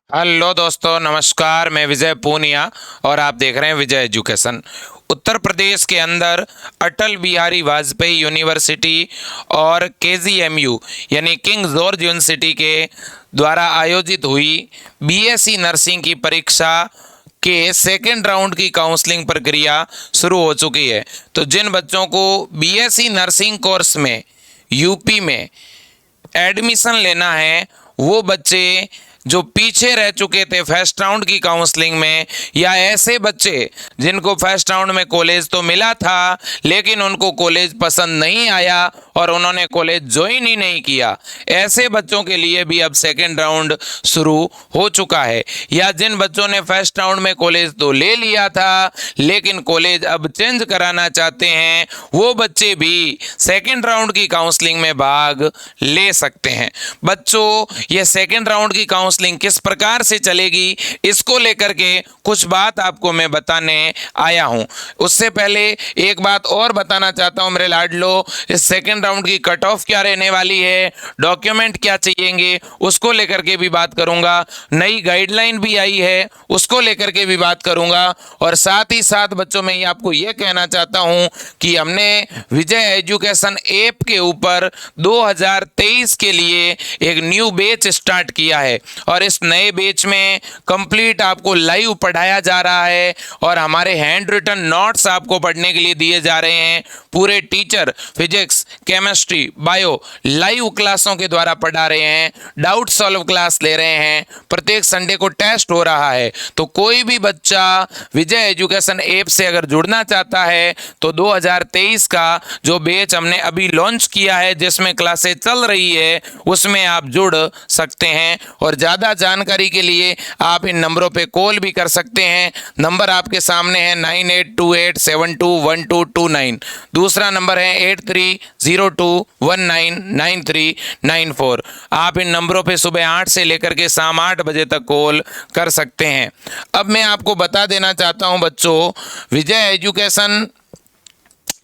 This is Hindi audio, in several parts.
हेलो दोस्तों, नमस्कार। मैं विजय पूनिया और आप देख रहे हैं विजय एजुकेशन। उत्तर प्रदेश के अंदर अटल बिहारी वाजपेयी यूनिवर्सिटी और केजीएमयू यानी किंग जॉर्ज यूनिवर्सिटी के द्वारा आयोजित हुई बीएससी नर्सिंग की परीक्षा के सेकेंड राउंड की काउंसलिंग प्रक्रिया शुरू हो चुकी है। तो जिन बच्चों को बीएससी नर्सिंग कोर्स में यूपी में एडमिशन लेना है, वो बच्चे जो पीछे रह चुके थे फर्स्ट राउंड की काउंसलिंग में, या ऐसे बच्चे जिनको फर्स्ट राउंड में कॉलेज तो मिला था लेकिन उनको कॉलेज पसंद नहीं आया और उन्होंने कॉलेज ज्वाइन ही नहीं किया, ऐसे बच्चों के लिए भी अब सेकेंड राउंड शुरू हो चुका है। या जिन बच्चों ने फर्स्ट राउंड में कॉलेज तो ले लिया था लेकिन कॉलेज अब चेंज कराना चाहते हैं, वो बच्चे भी सेकेंड राउंड की काउंसलिंग में भाग ले सकते हैं। बच्चों, ये सेकेंड राउंड की काउंसलिंग किस प्रकार से चलेगी, इसको लेकर के कुछ बात आपको मैं बताने आया हूं। उससे पहले एक बात और बताना चाहता हूं मेरे लाडलो, इस सेकेंड राउंड की कट ऑफ क्या रहने वाली है, डॉक्यूमेंट क्या चाहिएंगे, उसको लेकर के भी बात करूंगा। नई गाइडलाइन भी आई है, उसको लेकर के भी बात करूंगा। और साथ ही साथ बच्चों, मैं आपको यह कहना चाहता हूं कि हमने विजय एजुकेशन ऐप के ऊपर 2023 के लिए एक न्यू बैच स्टार्ट किया है और इस नए बैच में कंप्लीट आपको लाइव पढ़ाया जा रहा है और हमारे हैंड रिटन नोट्स आपको पढ़ने के लिए दिए जा रहे हैं। पूरे teacher physics, chemistry, bio live क्लासों के द्वारा पढ़ा रहे हैं, डाउट सॉल्व क्लास ले रहे हैं, प्रत्येक संडे को टेस्ट हो रहा है। तो कोई भी बच्चा विजय एजुकेशन ऐप से अगर जुड़ना चाहता है तो 2023 का जो बैच हमने अभी लॉन्च किया है जिसमें क्लासेस चल रही है उसमें आप जुड़ सकते हैं। और ज़्यादा जानकारी के लिए आप इन नंबरों पे कॉल भी कर सकते हैं। नंबर आपके सामने है 9828721229। दूसरा नंबर है 8302199394। आप इन नंबरों पे सुबह 8 से लेकर के शाम 8 बजे तक कॉल कर सकते हैं। अब मैं आपको बता देना चाहता हूं बच्चों, विजय एजुकेशन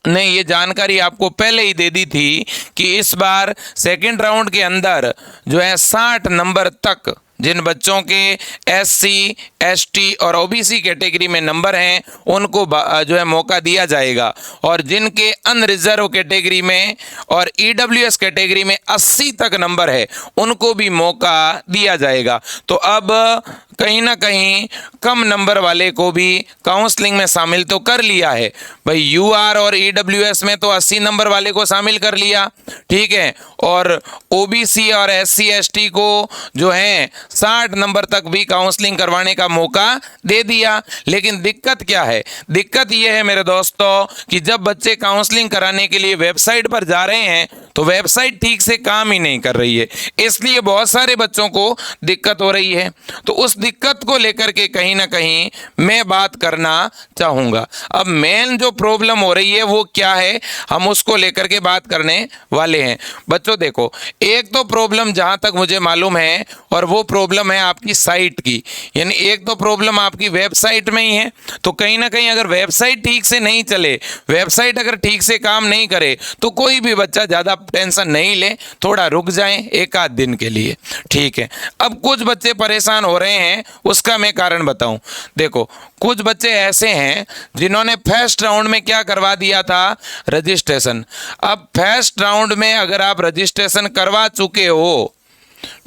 ने ये जानकारी आपको पहले ही दे दी थी कि इस बार सेकेंड राउंड के अंदर जो है 60 नंबर तक जिन बच्चों के एससी, एसटी और ओबीसी कैटेगरी में नंबर हैं उनको जो है मौका दिया जाएगा, और जिनके अनरिजर्व कैटेगरी में और ईडब्ल्यूएस कैटेगरी में 80 तक नंबर है उनको भी मौका दिया जाएगा। तो अब कहीं ना कहीं कम नंबर वाले को भी काउंसलिंग में शामिल तो कर लिया है भाई। यूआर और ईडब्ल्यूएस में तो 80 नंबर वाले को शामिल कर लिया, ठीक है, और ओबीसी और एससी एसटी को जो है 60 नंबर तक भी काउंसलिंग करवाने का मौका दे दिया। लेकिन दिक्कत क्या है? दिक्कत यह है मेरे दोस्तों कि जब बच्चे काउंसलिंग कराने के लिए वेबसाइट पर जा रहे हैं तो वेबसाइट ठीक से काम ही नहीं कर रही है, इसलिए बहुत सारे बच्चों को दिक्कत हो रही है। तो उस दिक्कत को लेकर के कहीं ना कहीं मैं बात करना चाहूँगा। अब मेन जो प्रॉब्लम हो रही है वो क्या है, हम उसको लेकर के बात करने वाले हैं। बच्चों देखो, एक तो प्रॉब्लम जहाँ तक मुझे मालूम है और वो प्रॉब्लम है आपकी साइट की, यानी एक तो प्रॉब्लम आपकी वेबसाइट में ही है। तो कहीं ना कहीं अगर वेबसाइट ठीक से नहीं चले, वेबसाइट अगर ठीक से काम नहीं करे तो कोई भी बच्चा ज़्यादा टेंशन नहीं ले, थोड़ा रुक जाएं एक आध दिन के लिए, ठीक है। अब कुछ बच्चे परेशान हो रहे हैं, उसका मैं कारण बताऊं। देखो, कुछ बच्चे ऐसे हैं जिन्होंने फर्स्ट राउंड में क्या करवा दिया था, रजिस्ट्रेशन। अब फर्स्ट राउंड में अगर आप रजिस्ट्रेशन करवा चुके हो,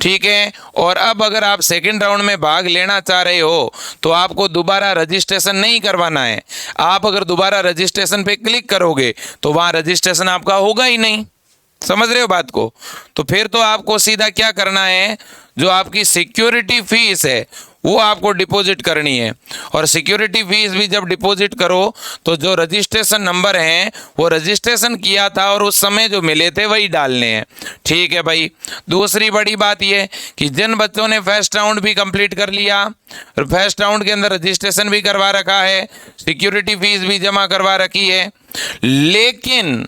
ठीक है, और अब अगर आप सेकंड राउंड में भाग लेना चाह रहे हो तो आपको दोबारा रजिस्ट्रेशन नहीं करवाना है। आप अगर दोबारा रजिस्ट्रेशन पे क्लिक करोगे तो वहाँ रजिस्ट्रेशन आपका होगा ही नहीं। समझ रहे हो बात को? तो फिर तो आपको सीधा क्या करना है, जो आपकी सिक्योरिटी फीस है वो आपको डिपॉजिट करनी है, और सिक्योरिटी फीस भी जब डिपॉजिट करो तो जो रजिस्ट्रेशन नंबर हैं वो रजिस्ट्रेशन किया था और उस समय जो मिले थे वही डालने हैं, ठीक है भाई। दूसरी बड़ी बात ये कि जिन बच्चों ने फर्स्ट राउंड भी कंप्लीट कर लिया, फर्स्ट राउंड के अंदर रजिस्ट्रेशन भी करवा रखा है, सिक्योरिटी फीस भी जमा करवा रखी है, लेकिन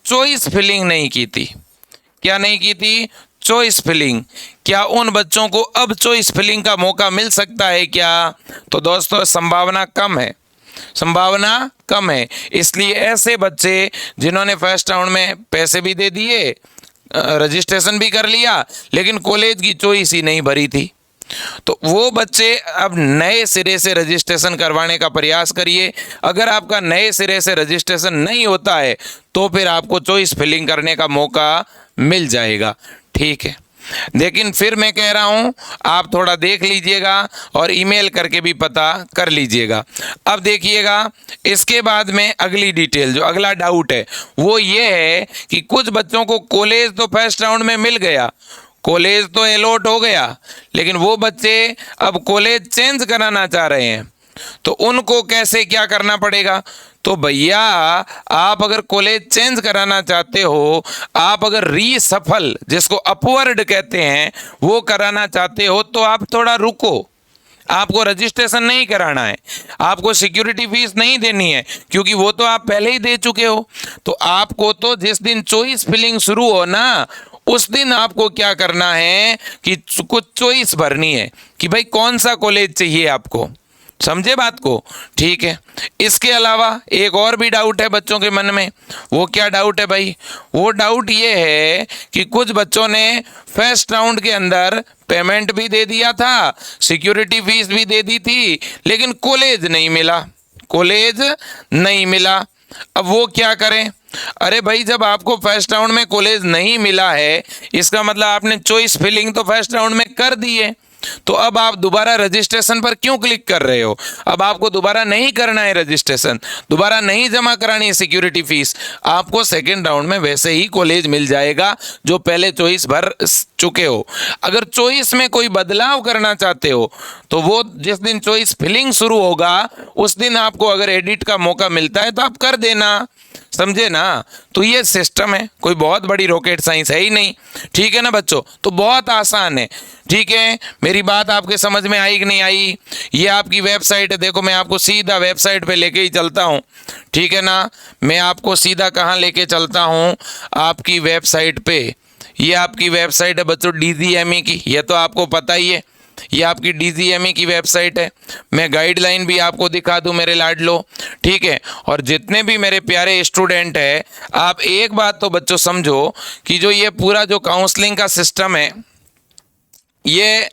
चॉइस फिलिंग नहीं की थी, क्या नहीं की थी, चॉइस फिलिंग, क्या उन बच्चों को अब चॉइस फिलिंग का मौका मिल सकता है क्या? तो दोस्तों संभावना कम है, संभावना कम है। इसलिए ऐसे बच्चे जिन्होंने फर्स्ट राउंड में पैसे भी दे दिए, रजिस्ट्रेशन भी कर लिया, लेकिन कॉलेज की चॉइस ही नहीं भरी थी, तो वो बच्चे अब नए सिरे से रजिस्ट्रेशन करवाने का प्रयास करिए। अगर आपका नए सिरे से रजिस्ट्रेशन नहीं होता है तो फिर आपको चॉइस फिलिंग करने का मौका मिल जाएगा, ठीक है। लेकिन फिर मैं कह रहा हूं आप थोड़ा देख लीजिएगा और ईमेल करके भी पता कर लीजिएगा। अब देखिएगा इसके बाद में अगली डिटेल, जो अगला डाउट है वो ये है कि कुछ बच्चों को कॉलेज तो फर्स्ट राउंड में मिल गया, कॉलेज तो अलॉट हो गया, लेकिन वो बच्चे अब कॉलेज चेंज कराना चाह रहे हैं, तो उनको कैसे क्या करना पड़ेगा? तो भैया आप अगर कॉलेज चेंज कराना चाहते हो, आप अगर रीसफल जिसको अपवर्ड कहते हैं वो कराना चाहते हो, तो आप थोड़ा रुको। आपको रजिस्ट्रेशन नहीं कराना है, आपको सिक्योरिटी फीस नहीं देनी है, क्योंकि वो तो आप पहले ही दे चुके हो। तो आपको तो जिस दिन चॉइस फिलिंग शुरू हो ना, उस दिन आपको क्या करना है कि कुछ चॉइस भरनी है कि भाई कौन सा कॉलेज चाहिए आपको। समझे बात को? ठीक है। इसके अलावा एक और भी डाउट है बच्चों के मन में। वो क्या डाउट है भाई? वो डाउट ये है कि कुछ बच्चों ने फर्स्ट राउंड के अंदर पेमेंट भी दे दिया था, सिक्योरिटी फीस भी दे दी थी, लेकिन कॉलेज नहीं मिला, कॉलेज नहीं मिला। अब वो क्या करें? अरे भाई जब आपको फर्स्ट राउंड में कॉलेज नहीं मिला है, इसका मतलब आपने चॉइस फिलिंग तो फर्स्ट राउंड में कर दी है, तो अब आप दोबारा रजिस्ट्रेशन पर क्यों क्लिक कर रहे हो? अब आपको दोबारा नहीं करना है रजिस्ट्रेशन, दोबारा नहीं जमा करानी है सिक्योरिटी फीस, आपको सेकेंड राउंड में वैसे ही कॉलेज मिल जाएगा जो पहले चॉइस भर चुके हो। अगर चॉइस में कोई बदलाव करना चाहते हो तो वो जिस दिन चॉइस फिलिंग शुरू होगा उस दिन आपको अगर एडिट का मौका मिलता है तो आप कर देना, समझे ना? तो ये सिस्टम है, कोई बहुत बड़ी रॉकेट साइंस है ही नहीं, ठीक है ना बच्चों? तो बहुत आसान है, ठीक है। मेरी बात आपके समझ में आई कि नहीं आई? ये आपकी वेबसाइट है, देखो मैं आपको सीधा वेबसाइट पे लेके ही चलता हूँ, ठीक है ना? मैं आपको सीधा कहाँ लेके चलता हूँ? आपकी वेबसाइट पे। ये आपकी वेबसाइट है बच्चों DGME की, ये तो आपको पता ही है, ये आपकी DGME की वेबसाइट है। मैं गाइडलाइन भी आपको दिखा दूं मेरे लाडलो, ठीक है। और जितने भी मेरे प्यारे स्टूडेंट हैं, आप एक बात तो बच्चों समझो कि जो ये पूरा जो काउंसलिंग का सिस्टम है ये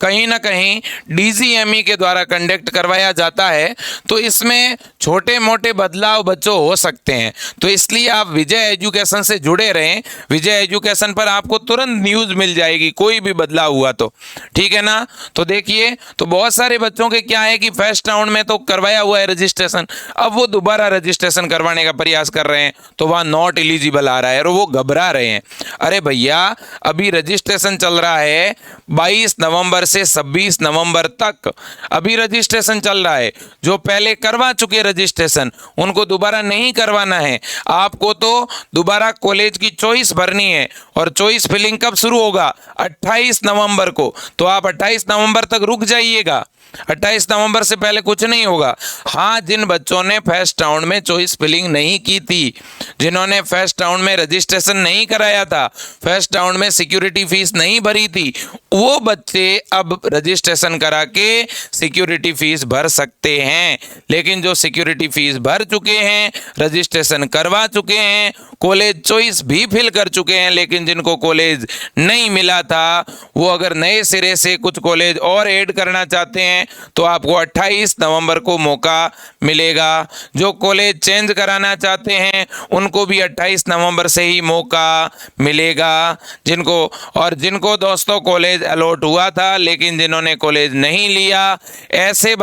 कहीं ना कहीं DGME के द्वारा कंडक्ट करवाया जाता है, तो इसमें छोटे मोटे बदलाव बच्चों हो सकते हैं। तो इसलिए आप विजय एजुकेशन से जुड़े रहें, विजय एजुकेशन पर आपको तुरंत न्यूज़ मिल जाएगी कोई भी बदलाव हुआ तो, ठीक है ना? तो देखिए, तो बहुत सारे बच्चों के क्या है कि फर्स्ट राउंड में तो करवाया हुआ है रजिस्ट्रेशन, अब वो दोबारा रजिस्ट्रेशन करवाने का प्रयास कर रहे हैं तो वहाँ नॉट एलिजिबल आ रहा है और वो घबरा रहे हैं। अरे भैया अभी रजिस्ट्रेशन चल रहा है 22 नवंबर से 26 नवंबर तक, अभी रजिस्ट्रेशन चल रहा है। जो पहले करवा चुके रजिस्ट्रेशन उनको दोबारा नहीं करवाना है, आपको तो दोबारा कॉलेज की चॉइस भरनी है। और चॉइस फिलिंग कब शुरू होगा? 28 नवंबर को। तो आप 28 नवंबर तक रुक जाइएगा, 28 नवंबर से पहले कुछ नहीं होगा। हाँ, जिन बच्चों ने फर्स्ट राउंड में चॉइस फिलिंग नहीं की थी, जिन्होंने फर्स्ट राउंड में रजिस्ट्रेशन नहीं कराया था, फर्स्ट राउंड में सिक्योरिटी फीस नहीं भरी थी, वो बच्चे अब रजिस्ट्रेशन करा के सिक्योरिटी फीस भर सकते हैं। लेकिन जो सिक्योरिटी फीस भर चुके हैं, रजिस्ट्रेशन करवा चुके हैं, कॉलेज चॉइस भी फिल कर चुके हैं, लेकिन जिनको कॉलेज नहीं मिला था, वो अगर नए सिरे से कुछ कॉलेज और ऐड करना चाहते हैं तो आपको 28 नवंबर को मौका मिलेगा। जो कॉलेज चेंज कराना चाहते हैं उनको भी 28 नवंबर से ही मौका मिलेगा। जिनको दोस्तों कॉलेज अलॉट हुआ था लेकिन जिन्होंने कॉलेज नहीं लिया, ऐसे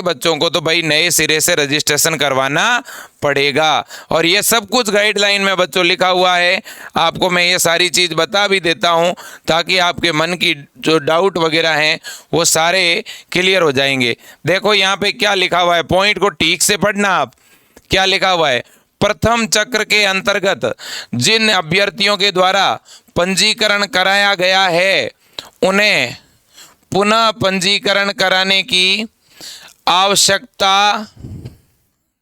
बच्चों को तो भाई नए सिरे से रजिस्ट्रेशन करवाना पड़ेगा। और ये सब कुछ गाइडलाइन में बच्चों लिखा हुआ है। आपको मैं ये सारी चीज़ बता भी देता हूँ ताकि आपके मन की जो डाउट वगैरह हैं वो सारे क्लियर हो जाएंगे। देखो यहाँ पे क्या लिखा हुआ है, पॉइंट को ठीक से पढ़ना आप। क्या लिखा हुआ है? प्रथम चक्र के अंतर्गत जिन अभ्यर्थियों के द्वारा पंजीकरण कराया गया है उन्हें पुनः पंजीकरण कराने की आवश्यकता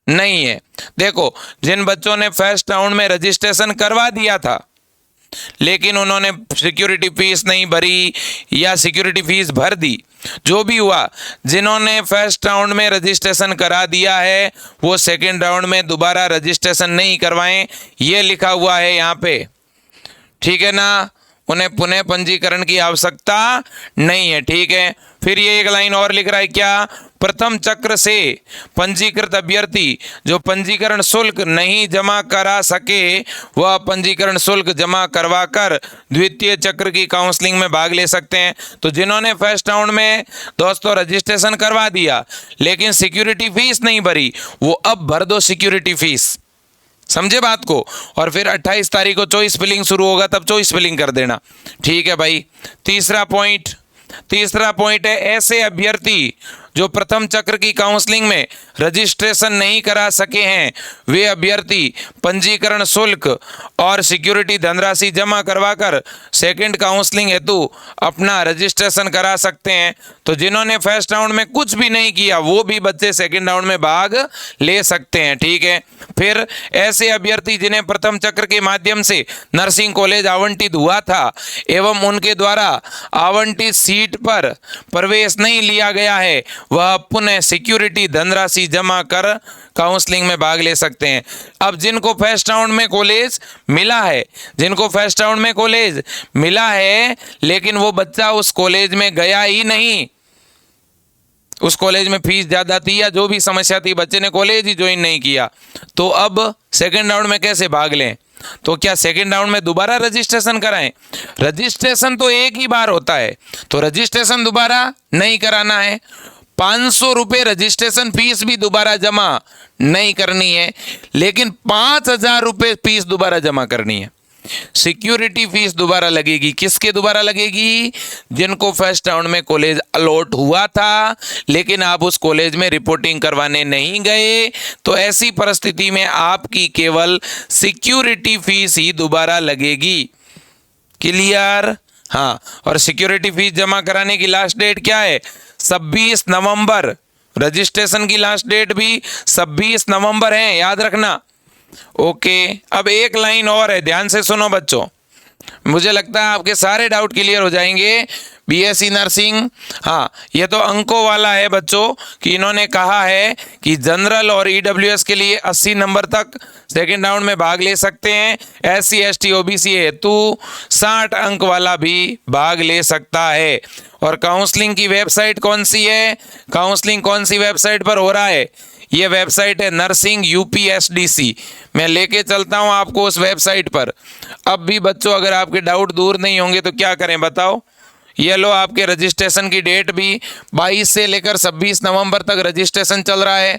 नहीं है। देखो, जिन बच्चों ने फर्स्ट राउंड में रजिस्ट्रेशन करवा दिया था लेकिन उन्होंने सिक्योरिटी फीस नहीं भरी या सिक्योरिटी फीस भर दी, जो भी हुआ, जिन्होंने फर्स्ट राउंड में रजिस्ट्रेशन करा दिया है वो सेकंड राउंड में दोबारा रजिस्ट्रेशन नहीं करवाएं, ये लिखा हुआ है यहाँ पे, ठीक है ना? उन्हें पुनः पंजीकरण की आवश्यकता नहीं है। ठीक है, फिर ये एक लाइन और लिख रहा है क्या, प्रथम चक्र से पंजीकृत अभ्यर्थी जो पंजीकरण शुल्क नहीं जमा करा सके वह पंजीकरण शुल्क जमा करवाकर द्वितीय चक्र की काउंसलिंग में भाग ले सकते हैं। तो जिन्होंने फर्स्ट राउंड में दोस्तों रजिस्ट्रेशन करवा दिया लेकिन सिक्योरिटी फीस नहीं भरी, वो अब भर दो सिक्योरिटी फीस, समझे बात को। और फिर 28 तारीख को चॉइस फिलिंग शुरू होगा, तब चॉइस फिलिंग कर देना। ठीक है भाई। तीसरा पॉइंट है ऐसे अभ्यर्थी जो प्रथम चक्र की काउंसलिंग में रजिस्ट्रेशन नहीं करा सके हैं वे अभ्यर्थी पंजीकरण शुल्क और सिक्योरिटी धनराशि जमा करवाकर सेकंड काउंसलिंग हेतु अपना रजिस्ट्रेशन करा सकते हैं। तो जिन्होंने फर्स्ट राउंड में कुछ भी नहीं किया वो भी बच्चे सेकंड राउंड में भाग ले सकते हैं। ठीक है, फिर ऐसे अभ्यर्थी जिन्हें प्रथम चक्र के माध्यम से नर्सिंग कॉलेज आवंटित हुआ था एवं उनके द्वारा आवंटित सीट पर प्रवेश नहीं लिया गया है वह पुनः सिक्योरिटी धनराशि जमा कर काउंसलिंग में भाग ले सकते हैं। अब जिनको फर्स्ट राउंड में कॉलेज मिला है लेकिन वो बच्चा उस कॉलेज में गया ही नहीं, उस कॉलेज में फीस ज़्यादा थी या जो भी समस्या थी, बच्चे ने कॉलेज ही ज्वाइन नहीं किया, तो अब सेकेंड राउंड में कैसे भाग लें? तो क्या सेकेंड राउंड में दोबारा रजिस्ट्रेशन कराएं? रजिस्ट्रेशन तो एक ही बार होता है, तो रजिस्ट्रेशन दोबारा नहीं कराना है। 500 रुपये रजिस्ट्रेशन फीस भी दोबारा जमा नहीं करनी है, लेकिन 5000 रुपये फीस दोबारा जमा करनी है। सिक्योरिटी फीस दोबारा लगेगी। किसके दोबारा लगेगी? जिनको फर्स्ट राउंड में कॉलेज अलॉट हुआ था लेकिन आप उस कॉलेज में रिपोर्टिंग करवाने नहीं गए, तो ऐसी परिस्थिति में आपकी केवल सिक्योरिटी फीस ही दोबारा लगेगी। क्लियर? हाँ, और सिक्योरिटी फीस जमा कराने की लास्ट डेट क्या है? 26 नवंबर। रजिस्ट्रेशन की लास्ट डेट भी 26 नवंबर है, याद रखना। ओके, अब एक लाइन और है, ध्यान से सुनो बच्चों, मुझे लगता है आपके सारे डाउट क्लियर हो जाएंगे। बीएससी नर्सिंग, हाँ ये तो अंकों वाला है बच्चों कि इन्होंने कहा है कि जनरल और ईडब्ल्यूएस के लिए 80 नंबर तक सेकेंड राउंड में भाग ले सकते हैं। एससी एसटी ओबीसी हेतु 60 अंक वाला भी भाग ले सकता है। और काउंसलिंग की वेबसाइट कौन सी है? काउंसलिंग कौन सी वेबसाइट पर हो रहा है? ये वेबसाइट है नर्सिंग यूपीएसडीसी। मैं लेके चलता हूँ आपको उस वेबसाइट पर। अब भी बच्चों अगर आपके डाउट दूर नहीं होंगे तो क्या करें बताओ? ये लो, आपके रजिस्ट्रेशन की डेट भी 22 से लेकर 26 नवंबर तक रजिस्ट्रेशन चल रहा है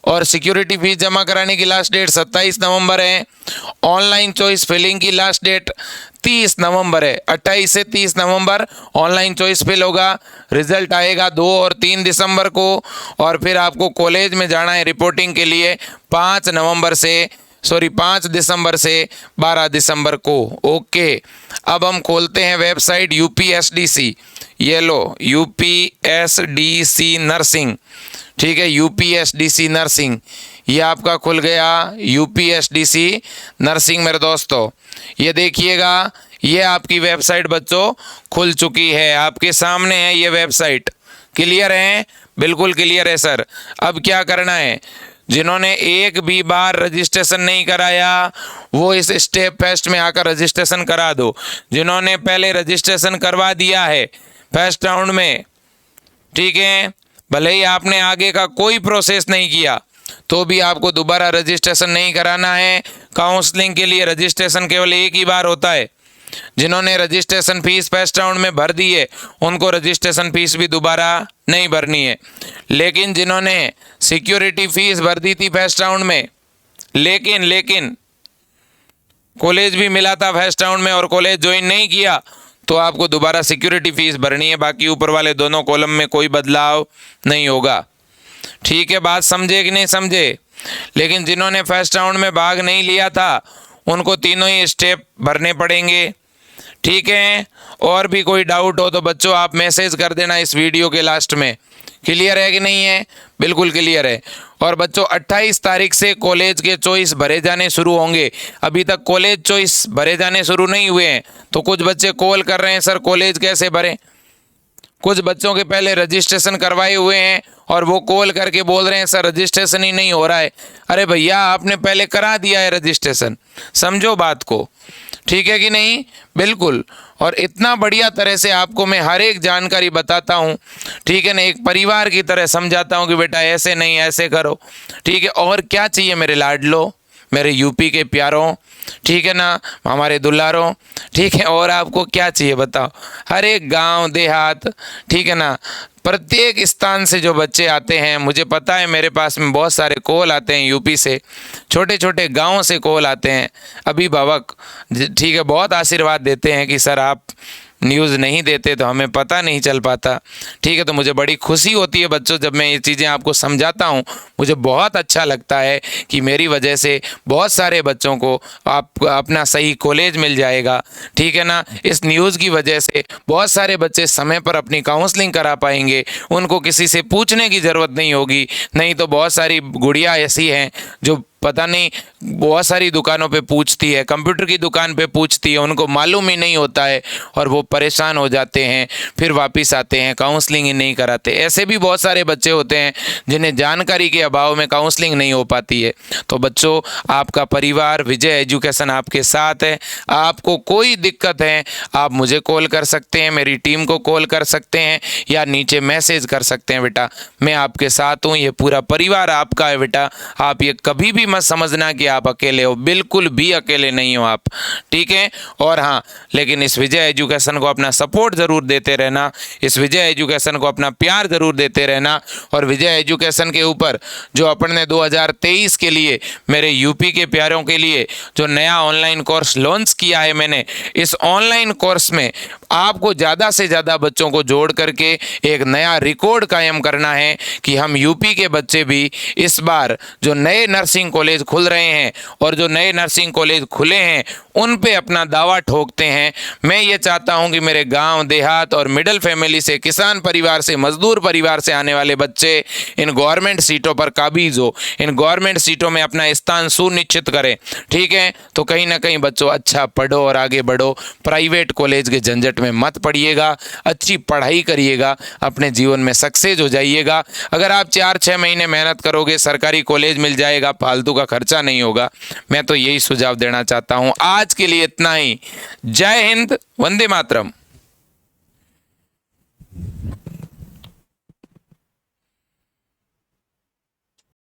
और सिक्योरिटी फीस जमा कराने की लास्ट डेट 27 नवंबर है। ऑनलाइन चॉइस फिलिंग की लास्ट डेट 30 नवंबर है। 28 से 30 नवंबर ऑनलाइन चॉइस फिल होगा। रिजल्ट आएगा 2 और 3 दिसंबर को। और फिर आपको कॉलेज में जाना है रिपोर्टिंग के लिए 5 दिसंबर से 12 दिसंबर को। ओके, अब हम खोलते हैं वेबसाइट यूपीएसडीसी। ये लो, यूपीएसडीसी नर्सिंग। ठीक है, यूपीएसडीसी नर्सिंग ये आपका खुल गया। यूपीएसडीसी नर्सिंग मेरे दोस्तों, ये देखिएगा, ये आपकी वेबसाइट बच्चों खुल चुकी है, आपके सामने है ये वेबसाइट। क्लियर है? बिल्कुल क्लियर है सर। अब क्या करना है? जिन्होंने एक भी बार रजिस्ट्रेशन नहीं कराया वो इस स्टेप फर्स्ट में आकर रजिस्ट्रेशन करा दो। जिन्होंने पहले रजिस्ट्रेशन करवा दिया है फर्स्ट राउंड में, ठीक है, भले ही आपने आगे का कोई प्रोसेस नहीं किया तो भी आपको दोबारा रजिस्ट्रेशन नहीं कराना है। काउंसलिंग के लिए रजिस्ट्रेशन केवल एक ही बार होता है। जिन्होंने रजिस्ट्रेशन फीस फर्स्ट राउंड में भर दी है उनको रजिस्ट्रेशन फीस भी दोबारा नहीं भरनी है। लेकिन जिन्होंने सिक्योरिटी फीस भर दी थी फर्स्ट राउंड में, लेकिन कॉलेज भी मिला था फर्स्ट राउंड में और कॉलेज ज्वाइन नहीं किया, तो आपको दोबारा सिक्योरिटी फीस भरनी है। बाकी ऊपर वाले दोनों कॉलम में कोई बदलाव नहीं होगा। ठीक है, बात समझे कि नहीं समझे? लेकिन जिन्होंने फर्स्ट राउंड में भाग नहीं लिया था उनको तीनों ही स्टेप भरने पड़ेंगे। ठीक है, और भी कोई डाउट हो तो बच्चों आप मैसेज कर देना इस वीडियो के लास्ट में। क्लियर है कि नहीं है? बिल्कुल क्लियर है। और बच्चों 28 तारीख से कॉलेज के चॉइस भरे जाने शुरू होंगे। अभी तक कॉलेज चॉइस भरे जाने शुरू नहीं हुए हैं, तो कुछ बच्चे कॉल कर रहे हैं सर कॉलेज कैसे भरें। कुछ बच्चों के पहले रजिस्ट्रेशन करवाए हुए हैं और वो कॉल करके बोल रहे हैं सर रजिस्ट्रेशन ही नहीं हो रहा है। अरे भैया आपने पहले करा दिया है रजिस्ट्रेशन, समझो बात को। ठीक है कि नहीं? बिल्कुल। और इतना बढ़िया तरह से आपको मैं हर एक जानकारी बताता हूँ, ठीक है ना, एक परिवार की तरह समझाता हूँ कि बेटा ऐसे नहीं, ऐसे करो, ठीक है। और क्या चाहिए मेरे लाडलो, मेरे यूपी के प्यारों, ठीक है ना, हमारे दुलारों, ठीक है। और आपको क्या चाहिए बताओ? हर एक गांव देहात, ठीक है ना, प्रत्येक स्थान से जो बच्चे आते हैं, मुझे पता है मेरे पास में बहुत सारे कॉल आते हैं यूपी से, छोटे छोटे गांवों से कॉल आते हैं, अभिभावक, ठीक है, बहुत आशीर्वाद देते हैं कि सर आप न्यूज़ नहीं देते तो हमें पता नहीं चल पाता, ठीक है। तो मुझे बड़ी खुशी होती है बच्चों जब मैं ये चीज़ें आपको समझाता हूँ, मुझे बहुत अच्छा लगता है कि मेरी वजह से बहुत सारे बच्चों को आप अपना सही कॉलेज मिल जाएगा, ठीक है ना। इस न्यूज़ की वजह से बहुत सारे बच्चे समय पर अपनी काउंसलिंग करा पाएंगे, उनको किसी से पूछने की ज़रूरत नहीं होगी। नहीं तो बहुत सारी गुड़िया ऐसी हैं जो पता नहीं बहुत सारी दुकानों पे पूछती है, कंप्यूटर की दुकान पे पूछती है, उनको मालूम ही नहीं होता है और वो परेशान हो जाते हैं, फिर वापस आते हैं, काउंसलिंग ही नहीं कराते। ऐसे भी बहुत सारे बच्चे होते हैं जिन्हें जानकारी के अभाव में काउंसलिंग नहीं हो पाती है। तो बच्चों, आपका परिवार विजय एजुकेशन आपके साथ है। आपको कोई दिक्कत है आप मुझे कॉल कर सकते हैं, मेरी टीम को कॉल कर सकते हैं या नीचे मैसेज कर सकते हैं। बेटा मैं आपके साथ हूँ, ये पूरा परिवार आपका है बेटा। आप ये कभी भी मत समझना कि आप अकेले हो, बिल्कुल भी अकेले नहीं हो आप, ठीक है। और हाँ, लेकिन इस विजय एजुकेशन को अपना सपोर्ट ज़रूर देते रहना, इस विजय एजुकेशन को अपना प्यार ज़रूर देते रहना। और विजय एजुकेशन के ऊपर जो अपन ने 2023 के लिए मेरे यूपी के प्यारों के लिए जो नया ऑनलाइन कोर्स लॉन्च किया है मैंने, इस ऑनलाइन कोर्स में आपको ज़्यादा से ज़्यादा बच्चों को जोड़ करके एक नया रिकॉर्ड कायम करना है कि हम यूपी के बच्चे भी इस बार जो नए नर्सिंग कॉलेज खुल रहे हैं और जो नए नर्सिंग कॉलेज खुले हैं उन पे अपना दावा ठोकते हैं। मैं ये चाहता हूं कि मेरे गांव देहात और मिडिल फैमिली से, किसान परिवार से, मजदूर परिवार से आने वाले बच्चे इन गवर्नमेंट सीटों पर काबिज हो, इन गवर्नमेंट सीटों में अपना स्थान सुनिश्चित करें, ठीक है। तो कहीं ना कहीं बच्चों अच्छा पढ़ो और आगे बढ़ो, प्राइवेट कॉलेज के झंझट में मत पड़िएगा, अच्छी पढ़ाई करिएगा, अपने जीवन में सक्सेस हो जाइएगा। अगर आप 4-6 महीने मेहनत करोगे सरकारी कॉलेज मिल जाएगा, फालतू का खर्चा नहीं होगा। मैं तो यही सुझाव देना चाहता हूँ। आज के लिए इतना ही। जय हिंद, वंदे मातरम।